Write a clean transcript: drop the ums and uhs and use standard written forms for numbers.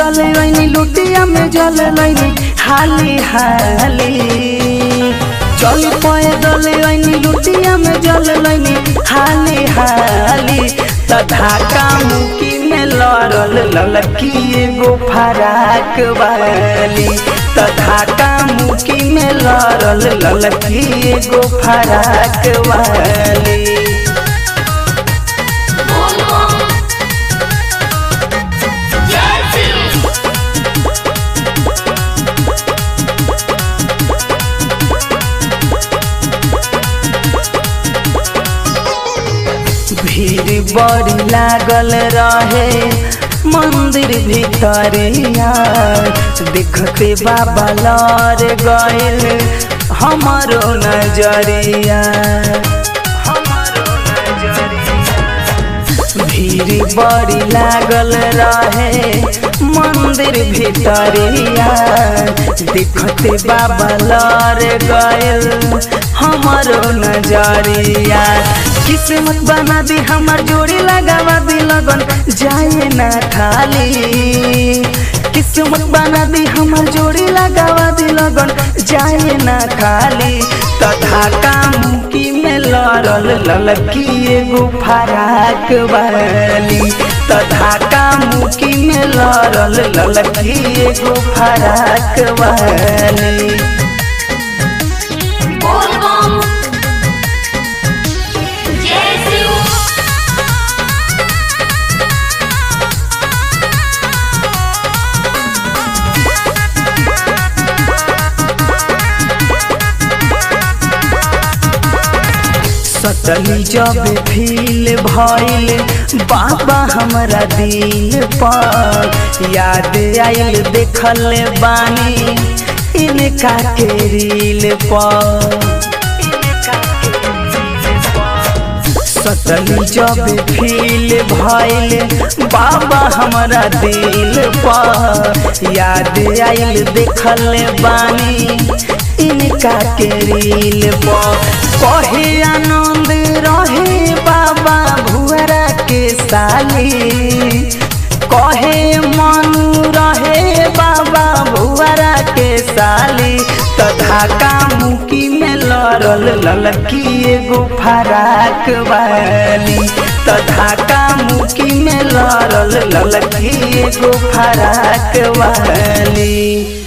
डाले लैनी लुटिया में जल लैनी हाली हाली चल पैदल लैनी लुटिया में जल लैनी हाली हाली त ढाका मुकी में लड़ल ललकी एगो फराक वाली त ढाका मुकी में लड़ल ललकी एगो फराक वाली। भीड़ बड़ी लागल रहे मंदिर भीतरिया देखते बाबा लड़ गइल हमारो नजरिया भीड़ बड़ी लागल रहे मंदिर भीतरिया देखते बाबा लड़ गइल हमारो नजरिया किस्मत बना दी हमार जोड़ी लगावा दी लगन जाए ना खाली किस्मत बना दी हमार जोड़ी लगावा दी लगन जाए ना खाली त ढाका मुकी में लड़ल ललकी एगो फराक वाली त ढाका मुकी में लड़ल ललकी एगो फराक वाली। सतली जब फील भइल बाबा हमरा दिल पर याद आइल देखल बानी इनका के रील पर सतली जब फील भइल बाबा हमरा दिल पर याद आइल देखल बानी इनका के रील पर कहे आनंद रहे बाबा भुअरा के साली कहे मनु रहे बाबा भुअरा के साली त ढाका मुकी में लड़ल ललकी एगो फराक वाली त ढाका मुकी में लड़ल ललकी एगो फराक वाली।